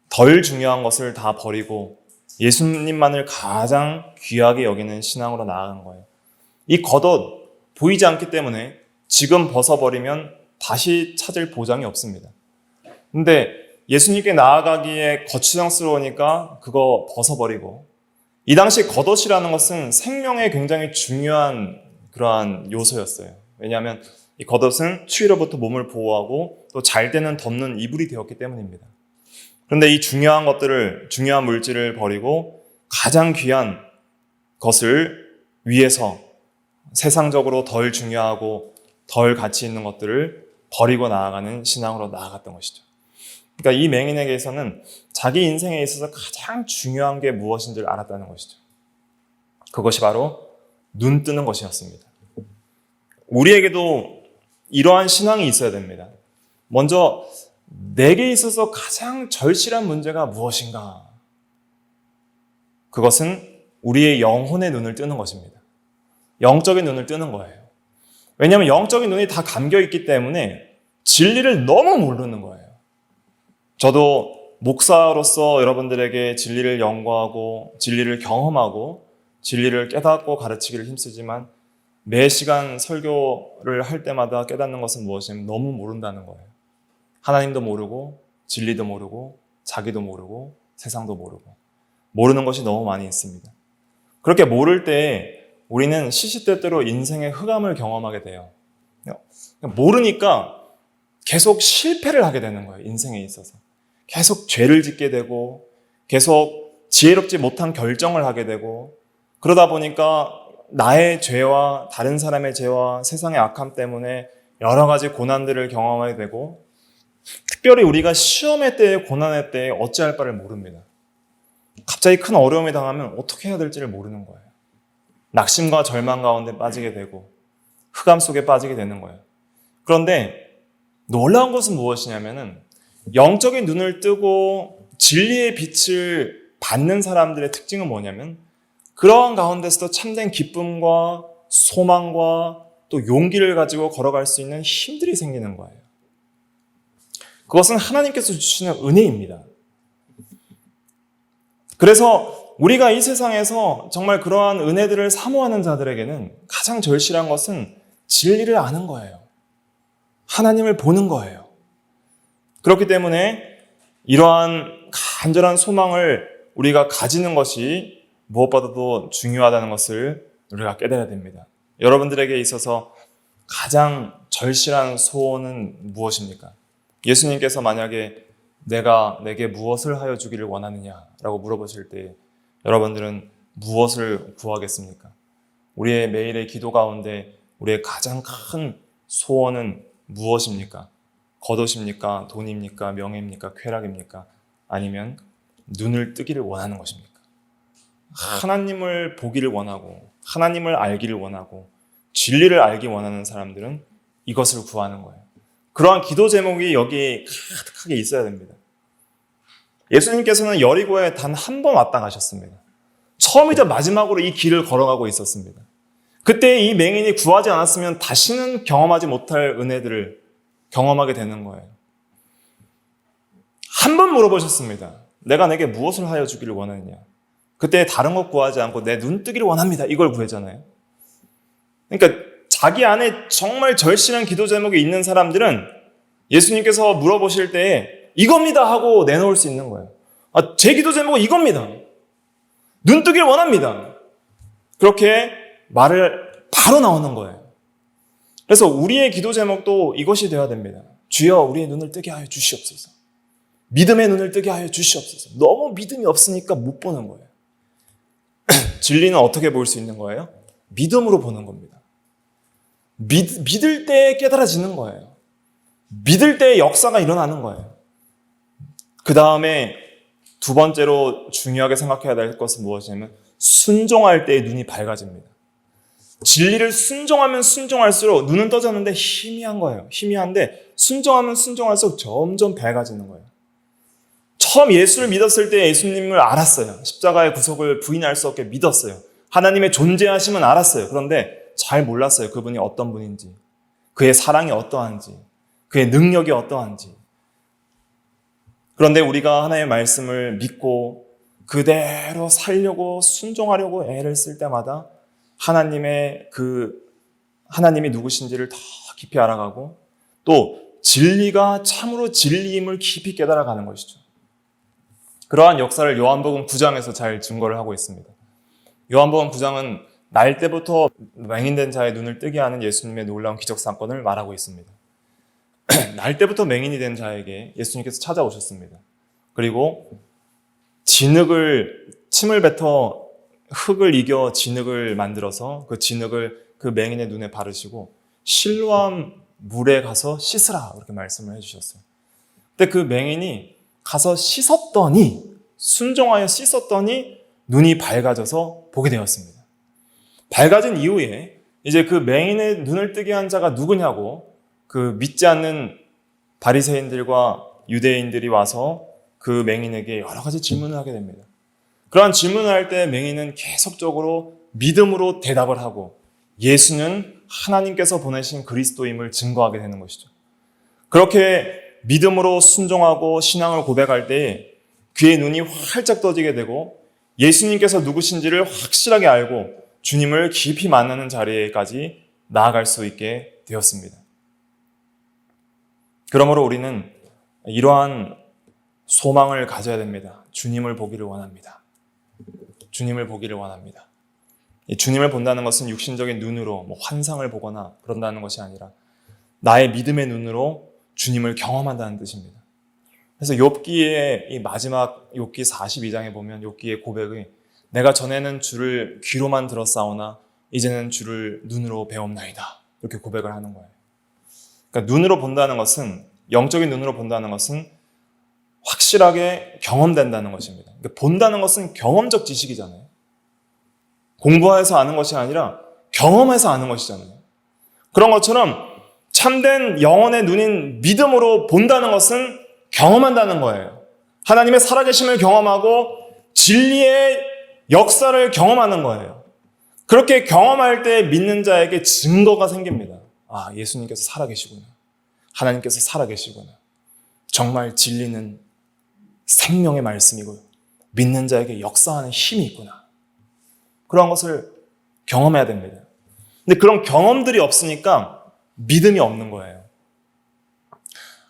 덜 중요한 것을 다 버리고 예수님만을 가장 귀하게 여기는 신앙으로 나아간 거예요. 이 겉옷 보이지 않기 때문에 지금 벗어버리면 다시 찾을 보장이 없습니다. 근데 예수님께 나아가기에 거추장스러우니까 그거 벗어버리고 이 당시 겉옷이라는 것은 생명에 굉장히 중요한 그러한 요소였어요. 왜냐하면 이 겉옷은 추위로부터 몸을 보호하고 또 잘 때는 덮는 이불이 되었기 때문입니다. 그런데 이 중요한 물질을 버리고 가장 귀한 것을 위해서 세상적으로 덜 중요하고 덜 가치 있는 것들을 버리고 나아가는 신앙으로 나아갔던 것이죠. 그러니까 이 맹인에게서는 자기 인생에 있어서 가장 중요한 게 무엇인지를 알았다는 것이죠. 그것이 바로 눈 뜨는 것이었습니다. 우리에게도 이러한 신앙이 있어야 됩니다. 먼저 내게 있어서 가장 절실한 문제가 무엇인가? 그것은 우리의 영혼의 눈을 뜨는 것입니다. 영적인 눈을 뜨는 거예요. 왜냐하면 영적인 눈이 다 감겨 있기 때문에 진리를 너무 모르는 거예요. 저도 목사로서 여러분들에게 진리를 연구하고 진리를 경험하고 진리를 깨닫고 가르치기를 힘쓰지만 매 시간 설교를 할 때마다 깨닫는 것은 무엇이냐면 너무 모른다는 거예요. 하나님도 모르고 진리도 모르고 자기도 모르고 세상도 모르고 모르는 것이 너무 많이 있습니다. 그렇게 모를 때 우리는 시시때때로 인생의 흑암을 경험하게 돼요. 모르니까 계속 실패를 하게 되는 거예요. 인생에 있어서. 계속 죄를 짓게 되고 계속 지혜롭지 못한 결정을 하게 되고 그러다 보니까 나의 죄와 다른 사람의 죄와 세상의 악함 때문에 여러 가지 고난들을 경험하게 되고 특별히 우리가 시험의 때에 고난의 때에 어찌할 바를 모릅니다. 갑자기 큰 어려움에 당하면 어떻게 해야 될지를 모르는 거예요. 낙심과 절망 가운데 빠지게 되고 흑암 속에 빠지게 되는 거예요. 그런데 놀라운 것은 무엇이냐면은 영적인 눈을 뜨고 진리의 빛을 받는 사람들의 특징은 뭐냐면 그러한 가운데서도 참된 기쁨과 소망과 또 용기를 가지고 걸어갈 수 있는 힘들이 생기는 거예요. 그것은 하나님께서 주시는 은혜입니다. 그래서 우리가 이 세상에서 정말 그러한 은혜들을 사모하는 자들에게는 가장 절실한 것은 진리를 아는 거예요. 하나님을 보는 거예요. 그렇기 때문에 이러한 간절한 소망을 우리가 가지는 것이 무엇보다도 중요하다는 것을 우리가 깨달아야 됩니다. 여러분들에게 있어서 가장 절실한 소원은 무엇입니까? 예수님께서 만약에 내가 내게 무엇을 하여 주기를 원하느냐라고 물어보실 때 여러분들은 무엇을 구하겠습니까? 우리의 매일의 기도 가운데 우리의 가장 큰 소원은 무엇입니까? 겉옷입니까? 돈입니까? 명예입니까? 쾌락입니까? 아니면 눈을 뜨기를 원하는 것입니까? 하나님을 보기를 원하고 하나님을 알기를 원하고 진리를 알기 원하는 사람들은 이것을 구하는 거예요. 그러한 기도 제목이 여기에 가득하게 있어야 됩니다. 예수님께서는 여리고에 단 한 번 왔다 가셨습니다. 처음이자 마지막으로 이 길을 걸어가고 있었습니다. 그때 이 맹인이 구하지 않았으면 다시는 경험하지 못할 은혜들을 경험하게 되는 거예요. 한 번 물어보셨습니다. 내가 내게 무엇을 하여 주기를 원하느냐. 그때 다른 것 구하지 않고 내 눈 뜨기를 원합니다. 이걸 구했잖아요. 그러니까 자기 안에 정말 절실한 기도 제목이 있는 사람들은 예수님께서 물어보실 때 이겁니다 하고 내놓을 수 있는 거예요. 제 기도 제목은 이겁니다. 눈 뜨기를 원합니다. 그렇게 말을 바로 나오는 거예요. 그래서 우리의 기도 제목도 이것이 되어야 됩니다. 주여 우리의 눈을 뜨게 하여 주시옵소서. 믿음의 눈을 뜨게 하여 주시옵소서. 너무 믿음이 없으니까 못 보는 거예요. 진리는 어떻게 볼 수 있는 거예요? 믿음으로 보는 겁니다. 믿을 때 깨달아지는 거예요. 믿을 때 역사가 일어나는 거예요. 그 다음에 두 번째로 중요하게 생각해야 될 것은 무엇이냐면 순종할 때 눈이 밝아집니다. 진리를 순종하면 순종할수록 눈은 떠졌는데 희미한 거예요. 희미한데 순종하면 순종할수록 점점 밝아지는 거예요. 처음 예수를 믿었을 때 예수님을 알았어요. 십자가의 구속을 부인할 수 없게 믿었어요. 하나님의 존재하심은 알았어요. 그런데 잘 몰랐어요. 그분이 어떤 분인지, 그의 사랑이 어떠한지, 그의 능력이 어떠한지. 그런데 우리가 하나님의 말씀을 믿고 그대로 살려고 순종하려고 애를 쓸 때마다 하나님이 누구신지를 더 깊이 알아가고 또 진리가 참으로 진리임을 깊이 깨달아가는 것이죠. 그러한 역사를 요한복음 9장에서 잘 증거를 하고 있습니다. 요한복음 9장은 날 때부터 맹인된 자의 눈을 뜨게 하는 예수님의 놀라운 기적 사건을 말하고 있습니다. 날 때부터 맹인이 된 자에게 예수님께서 찾아오셨습니다. 그리고 침을 뱉어 흙을 이겨 진흙을 만들어서 그 진흙을 그 맹인의 눈에 바르시고 실로암 물에 가서 씻으라 그렇게 말씀을 해주셨어요. 근데 그 맹인이 가서 순종하여 씻었더니 눈이 밝아져서 보게 되었습니다. 밝아진 이후에 이제 그 맹인의 눈을 뜨게 한 자가 누구냐고 그 믿지 않는 바리새인들과 유대인들이 와서 그 맹인에게 여러 가지 질문을 하게 됩니다. 그러한 질문을 할 때 맹인은 계속적으로 믿음으로 대답을 하고 예수는 하나님께서 보내신 그리스도임을 증거하게 되는 것이죠. 그렇게 믿음으로 순종하고 신앙을 고백할 때 그의 눈이 활짝 떠지게 되고 예수님께서 누구신지를 확실하게 알고 주님을 깊이 만나는 자리에까지 나아갈 수 있게 되었습니다. 그러므로 우리는 이러한 소망을 가져야 됩니다. 주님을 보기를 원합니다. 주님을 보기를 원합니다. 주님을 본다는 것은 육신적인 눈으로 환상을 보거나 그런다는 것이 아니라 나의 믿음의 눈으로 주님을 경험한다는 뜻입니다. 그래서 욥기의 이 마지막 욥기 42장에 보면 욥기의 고백이 내가 전에는 주를 귀로만 들었사오나 이제는 주를 눈으로 배움나이다. 이렇게 고백을 하는 거예요. 그러니까 눈으로 본다는 것은, 영적인 눈으로 본다는 것은 확실하게 경험된다는 것입니다. 그러니까 본다는 것은 경험적 지식이잖아요. 공부해서 아는 것이 아니라 경험해서 아는 것이잖아요. 그런 것처럼 참된 영혼의 눈인 믿음으로 본다는 것은 경험한다는 거예요. 하나님의 살아계심을 경험하고 진리의 역사를 경험하는 거예요. 그렇게 경험할 때 믿는 자에게 증거가 생깁니다. 아, 예수님께서 살아계시구나. 하나님께서 살아계시구나. 정말 진리는 생명의 말씀이고 믿는 자에게 역사하는 힘이 있구나. 그런 것을 경험해야 됩니다. 근데 그런 경험들이 없으니까 믿음이 없는 거예요.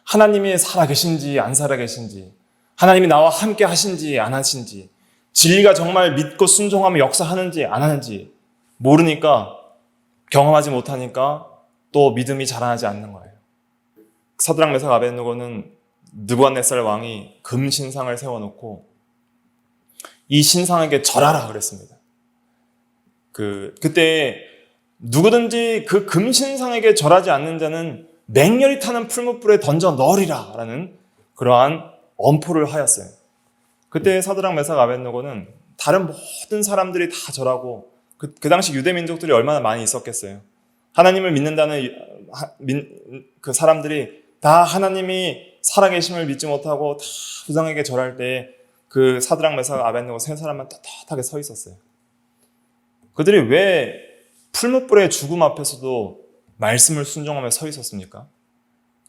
하나님이 살아계신지 안 살아계신지, 하나님이 나와 함께 하신지 안 하신지, 진리가 정말 믿고 순종하며 역사하는지 안 하는지 모르니까, 경험하지 못하니까 또 믿음이 자라나지 않는 거예요. 사드락 메삭 아벳느고는 느부갓네살 왕이 금 신상을 세워놓고 이 신상에게 절하라 그랬습니다. 그때 누구든지 그 금 신상에게 절하지 않는 자는 맹렬히 타는 풀무불에 던져 넣으리라 라는 그러한 엄포를 하였어요. 그때 사드락 메삭 아벳느고는 다른 모든 사람들이 다 절하고 그 당시 유대 민족들이 얼마나 많이 있었겠어요. 하나님을 믿는다는 그 사람들이 다 하나님이 살아계심을 믿지 못하고 다 우상에게 절할 때 그 사드락 메삭 아벳느고 세 사람만 떳떳하게 서 있었어요. 그들이 왜 풀무불의 죽음 앞에서도 말씀을 순종하며 서 있었습니까?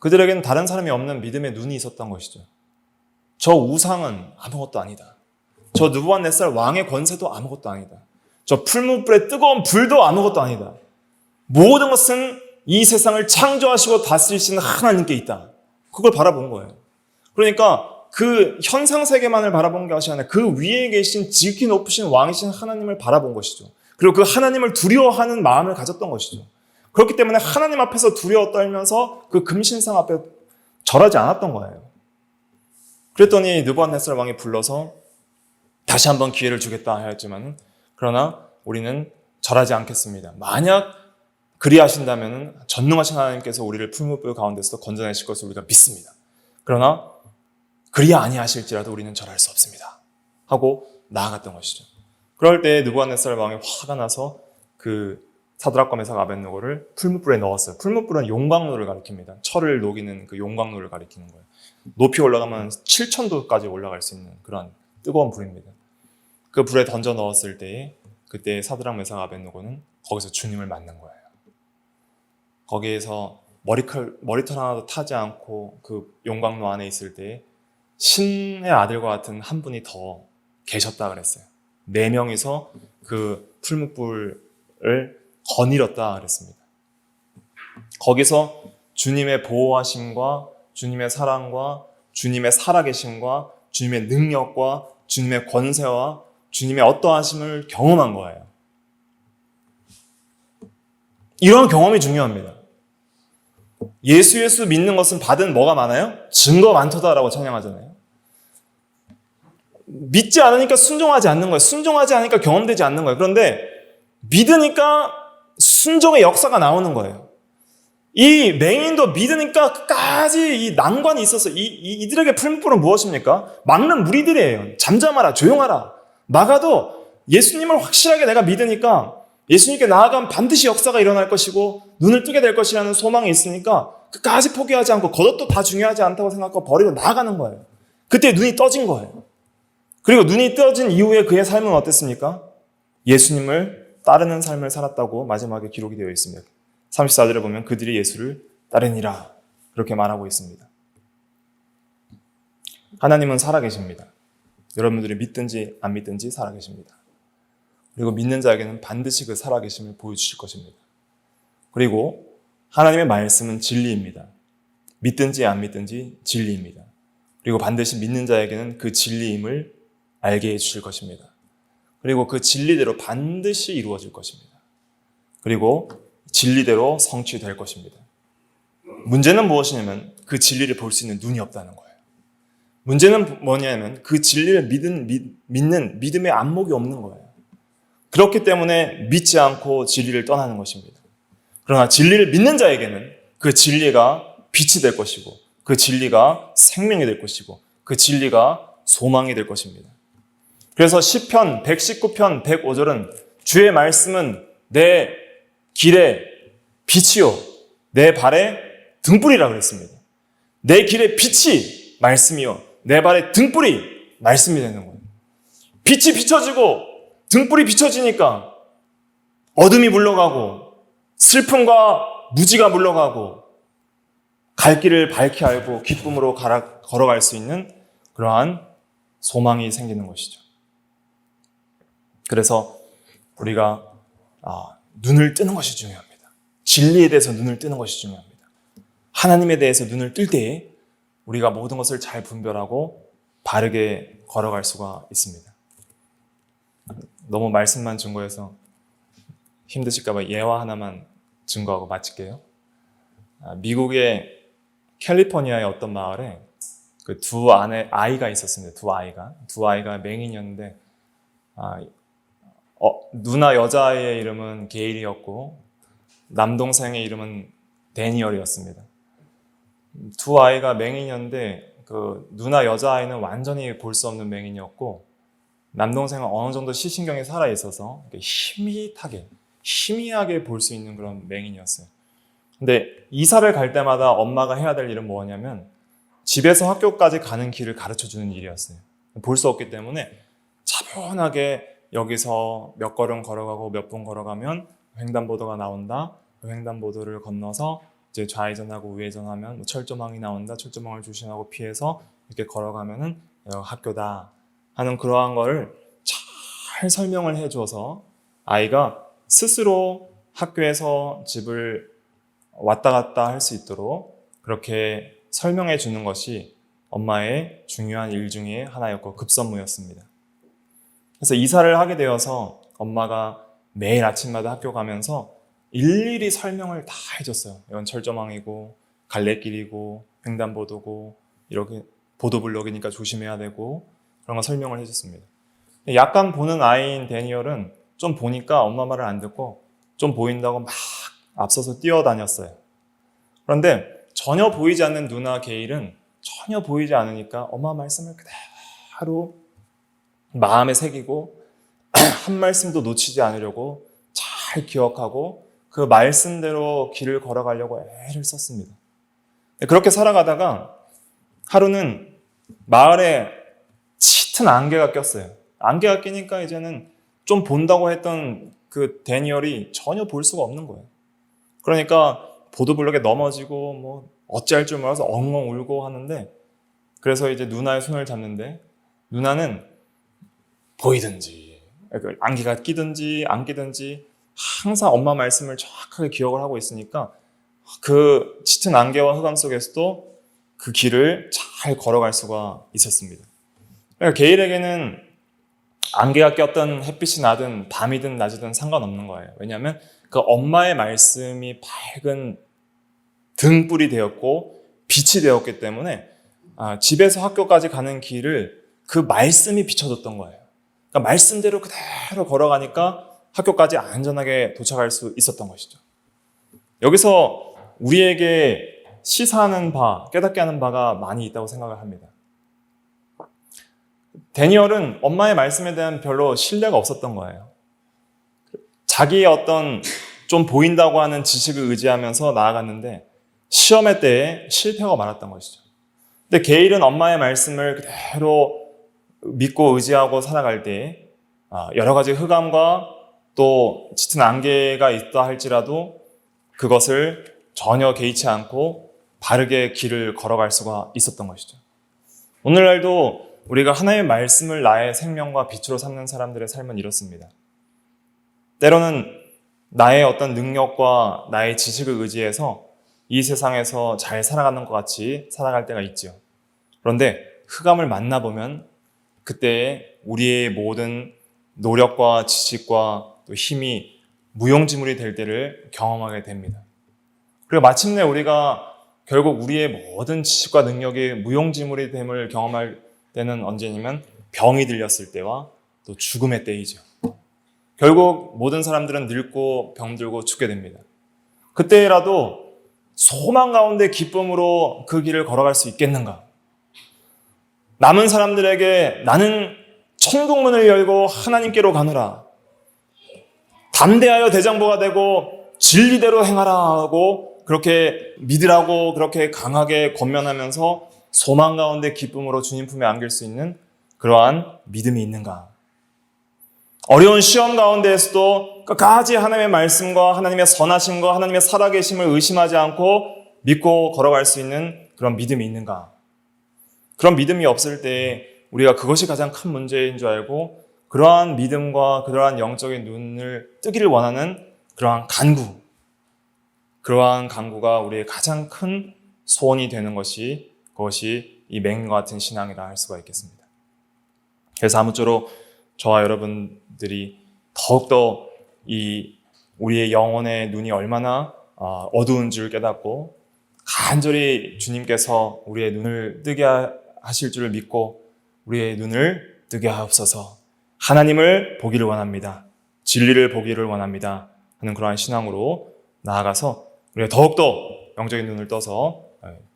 그들에게는 다른 사람이 없는 믿음의 눈이 있었던 것이죠. 저 우상은 아무것도 아니다. 저 느부갓네살 왕의 권세도 아무것도 아니다. 저 풀무불의 뜨거운 불도 아무것도 아니다. 모든 것은 이 세상을 창조하시고 다스리시는 하나님께 있다. 그걸 바라본 거예요. 그러니까 그 현상 세계만을 바라본 것이 아니라 그 위에 계신 지극히 높으신 왕이신 하나님을 바라본 것이죠. 그리고 그 하나님을 두려워하는 마음을 가졌던 것이죠. 그렇기 때문에 하나님 앞에서 두려워 떨면서 그 금신상 앞에 절하지 않았던 거예요. 그랬더니 느부갓네살 왕이 불러서 다시 한번 기회를 주겠다 하였지만, 그러나 우리는 절하지 않겠습니다. 만약 그리하신다면 전능하신 하나님께서 우리를 풀무불 가운데서 건져내실 것을 우리가 믿습니다. 그러나 그리야 아니하실지라도 우리는 절할 수 없습니다. 하고 나아갔던 것이죠. 그럴 때 느부갓네살 왕이 화가 나서 그 사드락과 메삭 아벳느고를 풀무불에 넣었어요. 풀무불은 용광로를 가리킵니다. 철을 녹이는 그 용광로를 가리키는 거예요. 높이 올라가면 7,000도까지 올라갈 수 있는 그런 뜨거운 불입니다. 그 불에 던져 넣었을 때에 그때 사드락 메삭 아벳느고는 거기서 주님을 만난 거예요. 거기에서 머리털 하나도 타지 않고 그 용광로 안에 있을 때 신의 아들과 같은 한 분이 더 계셨다 그랬어요. 4명이서 그 풀무불을 거닐었다 그랬습니다. 거기서 주님의 보호하심과 주님의 사랑과 주님의 살아계심과 주님의 능력과 주님의 권세와 주님의 어떠하심을 경험한 거예요. 이런 경험이 중요합니다. 예수 믿는 것은 받은 뭐가 많아요? 증거 많도다라고 찬양하잖아요. 믿지 않으니까 순종하지 않는 거예요. 순종하지 않으니까 경험되지 않는 거예요. 그런데 믿으니까 순종의 역사가 나오는 거예요. 이 맹인도 믿으니까 끝까지 이 난관이 있었어요. 이들에게 풀무불은 무엇입니까? 막는 무리들이에요. 잠잠하라, 조용하라. 막아도 예수님을 확실하게 내가 믿으니까 예수님께 나아가면 반드시 역사가 일어날 것이고 눈을 뜨게 될 것이라는 소망이 있으니까 끝까지 포기하지 않고 겉옷도 다 중요하지 않다고 생각하고 버리고 나아가는 거예요. 그때 눈이 떠진 거예요. 그리고 눈이 떠진 이후에 그의 삶은 어땠습니까? 예수님을 따르는 삶을 살았다고 마지막에 기록이 되어 있습니다. 34절에 보면 그들이 예수를 따르니라 그렇게 말하고 있습니다. 하나님은 살아계십니다. 여러분들이 믿든지 안 믿든지 살아계십니다. 그리고 믿는 자에게는 반드시 그 살아계심을 보여주실 것입니다. 그리고 하나님의 말씀은 진리입니다. 믿든지 안 믿든지 진리입니다. 그리고 반드시 믿는 자에게는 그 진리임을 알게 해주실 것입니다. 그리고 그 진리대로 반드시 이루어질 것입니다. 그리고 진리대로 성취될 것입니다. 문제는 무엇이냐면 그 진리를 볼 수 있는 눈이 없다는 거예요. 문제는 뭐냐면 그 진리를 믿는 믿음의 안목이 없는 거예요. 그렇기 때문에 믿지 않고 진리를 떠나는 것입니다. 그러나 진리를 믿는 자에게는 그 진리가 빛이 될 것이고 그 진리가 생명이 될 것이고 그 진리가 소망이 될 것입니다. 그래서 시편 119편 105절은 주의 말씀은 내 길의 빛이요 내 발의 등불이라고 그랬습니다. 내 길의 빛이 말씀이요 내 발의 등불이 말씀이 되는 거예요. 빛이 비춰지고 등불이 비춰지니까 어둠이 물러가고 슬픔과 무지가 물러가고 갈 길을 밝게 알고 기쁨으로 걸어갈 수 있는 그러한 소망이 생기는 것이죠. 그래서 우리가 눈을 뜨는 것이 중요합니다. 진리에 대해서 눈을 뜨는 것이 중요합니다. 하나님에 대해서 눈을 뜰 때에 우리가 모든 것을 잘 분별하고 바르게 걸어갈 수가 있습니다. 너무 말씀만 증거해서 힘드실까 봐 예화 하나만 증거하고 마칠게요. 미국의 캘리포니아의 어떤 마을에 그 두 아이가 있었습니다. 두 아이가 맹인이었는데 누나 여자아이의 이름은 게일이었고 남동생의 이름은 데니얼이었습니다. 두 아이가 맹인이었는데 그 누나 여자아이는 완전히 볼 수 없는 맹인이었고 남동생은 어느 정도 시신경이 살아있어서 희미하게 볼 수 있는 그런 맹인이었어요. 근데 이사를 갈 때마다 엄마가 해야 될 일은 뭐냐면 집에서 학교까지 가는 길을 가르쳐주는 일이었어요. 볼 수 없기 때문에 차분하게 여기서 몇 걸음 걸어가고 몇 분 걸어가면 횡단보도가 나온다. 그 횡단보도를 건너서 이제 좌회전하고 우회전하면 철조망이 나온다. 철조망을 조심하고 피해서 이렇게 걸어가면은 학교다 하는 그러한 거를 잘 설명을 해줘서 아이가 스스로 학교에서 집을 왔다 갔다 할 수 있도록 그렇게 설명해 주는 것이 엄마의 중요한 일 중에 하나였고 급선무였습니다. 그래서 이사를 하게 되어서 엄마가 매일 아침마다 학교 가면서 일일이 설명을 다 해줬어요. 이건 철조망이고 갈래길이고 횡단보도고 이렇게 보도블록이니까 조심해야 되고 그런 거 설명을 해줬습니다. 약간 보는 아이인 데니얼은 좀 보니까 엄마 말을 안 듣고 좀 보인다고 막 앞서서 뛰어다녔어요. 그런데 전혀 보이지 않는 누나 게일은 전혀 보이지 않으니까 엄마 말씀을 그대로 마음에 새기고 한 말씀도 놓치지 않으려고 잘 기억하고 그 말씀대로 길을 걸어가려고 애를 썼습니다. 그렇게 살아가다가 하루는 마을에 짙은 안개가 꼈어요. 안개가 끼니까 이제는 좀 본다고 했던 그 데니얼이 전혀 볼 수가 없는 거예요. 그러니까 보도블록에 넘어지고 뭐 어찌할 줄 몰라서 엉엉 울고 하는데 그래서 이제 누나의 손을 잡는데 누나는 보이든지 안개가 끼든지 안 끼든지 항상 엄마 말씀을 정확하게 기억을 하고 있으니까 그 짙은 안개와 흑암 속에서도 그 길을 잘 걸어갈 수가 있었습니다. 그러니까 게일에게는 안개가 꼈든 햇빛이 나든 밤이든 낮이든 상관없는 거예요. 왜냐하면 그 엄마의 말씀이 밝은 등불이 되었고 빛이 되었기 때문에 집에서 학교까지 가는 길을 그 말씀이 비춰줬던 거예요. 그러니까 말씀대로 그대로 걸어가니까 학교까지 안전하게 도착할 수 있었던 것이죠. 여기서 우리에게 시사하는 바, 깨닫게 하는 바가 많이 있다고 생각을 합니다. 데니얼은 엄마의 말씀에 대한 별로 신뢰가 없었던 거예요. 자기의 어떤 좀 보인다고 하는 지식을 의지하면서 나아갔는데 시험의 때에 실패가 많았던 것이죠. 근데 게일은 엄마의 말씀을 그대로 믿고 의지하고 살아갈 때 여러 가지 흑암과 또 짙은 안개가 있다 할지라도 그것을 전혀 개의치 않고 바르게 길을 걸어갈 수가 있었던 것이죠. 오늘날도 우리가 하나님의 말씀을 나의 생명과 빛으로 삼는 사람들의 삶은 이렇습니다. 때로는 나의 어떤 능력과 나의 지식을 의지해서 이 세상에서 잘 살아가는 것 같이 살아갈 때가 있죠. 그런데 흑암을 만나보면 그때 우리의 모든 노력과 지식과 또 힘이 무용지물이 될 때를 경험하게 됩니다. 그리고 마침내 우리가 결국 우리의 모든 지식과 능력이 무용지물이 됨을 경험할 때는 언제냐면 병이 들렸을 때와 또 죽음의 때이죠. 결국 모든 사람들은 늙고 병들고 죽게 됩니다. 그때라도 소망 가운데 기쁨으로 그 길을 걸어갈 수 있겠는가? 남은 사람들에게 나는 천국문을 열고 하나님께로 가노라. 담대하여 대장부가 되고 진리대로 행하라 하고 그렇게 믿으라고 그렇게 강하게 권면하면서 소망 가운데 기쁨으로 주님 품에 안길 수 있는 그러한 믿음이 있는가? 어려운 시험 가운데에서도 끝까지 하나님의 말씀과 하나님의 선하심과 하나님의 살아계심을 의심하지 않고 믿고 걸어갈 수 있는 그런 믿음이 있는가? 그런 믿음이 없을 때 우리가 그것이 가장 큰 문제인 줄 알고 그러한 믿음과 그러한 영적인 눈을 뜨기를 원하는 그러한 그러한 간구가 우리의 가장 큰 소원이 되는 것이 그것이 이 맹인과 같은 신앙이라 할 수가 있겠습니다. 그래서 아무쪼록 저와 여러분들이 더욱더 이 우리의 영혼의 눈이 얼마나 어두운 줄 깨닫고 간절히 주님께서 우리의 눈을 뜨게 하실 줄을 믿고 우리의 눈을 뜨게 하옵소서. 하나님을 보기를 원합니다. 진리를 보기를 원합니다. 하는 그러한 신앙으로 나아가서 우리가 더욱더 영적인 눈을 떠서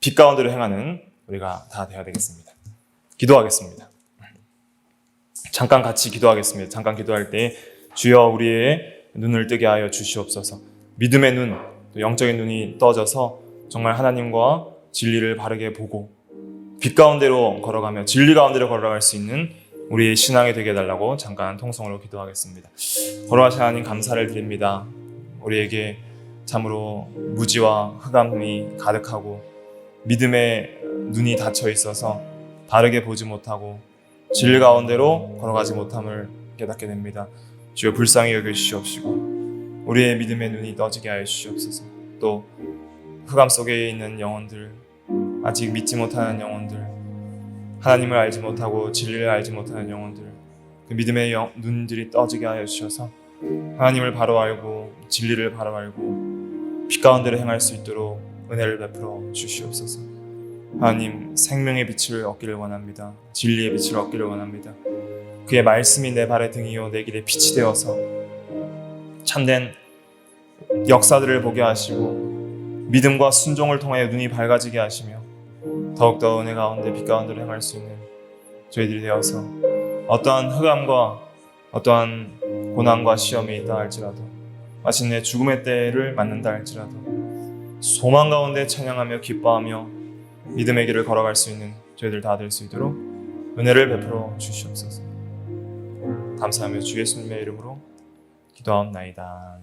빛 가운데로 행하는 우리가 다 되어야 되겠습니다. 기도하겠습니다. 잠깐 같이 기도하겠습니다. 잠깐 기도할 때 주여 우리의 눈을 뜨게 하여 주시옵소서. 믿음의 눈, 영적인 눈이 떠져서 정말 하나님과 진리를 바르게 보고 빛 가운데로 걸어가며 진리 가운데로 걸어갈 수 있는 우리의 신앙이 되게 해달라고 잠깐 통성으로 기도하겠습니다. 걸어가신 하나님 감사를 드립니다. 우리에게 참으로 무지와 흑암이 가득하고 믿음의 눈이 닫혀 있어서 바르게 보지 못하고 진리 가운데로 걸어가지 못함을 깨닫게 됩니다. 주여 불쌍히 여겨주시옵시고 우리의 믿음의 눈이 떠지게 하여 주시옵소서. 또 흑암 속에 있는 영혼들, 아직 믿지 못하는 영혼들, 하나님을 알지 못하고 진리를 알지 못하는 영혼들, 그 믿음의 눈들이 떠지게 하여 주셔서 하나님을 바로 알고 진리를 바로 알고 빛 가운데로 행할 수 있도록 은혜를 베풀어 주시옵소서. 하나님 생명의 빛을 얻기를 원합니다. 진리의 빛을 얻기를 원합니다. 그의 말씀이 내 발의 등이요 내 길의 빛이 되어서 참된 역사들을 보게 하시고 믿음과 순종을 통하여 눈이 밝아지게 하시며 더욱더 은혜 가운데 빛 가운데로 행할 수 있는 저희들이 되어서 어떠한 흑암과 어떠한 고난과 시험이 있다 할지라도 마침내 죽음의 때를 맞는다 할지라도 소망 가운데 찬양하며 기뻐하며 믿음의 길을 걸어갈 수 있는 저희들 다 될 수 있도록 은혜를 베풀어 주시옵소서. 감사하며 주 예수님의 이름으로 기도하옵나이다.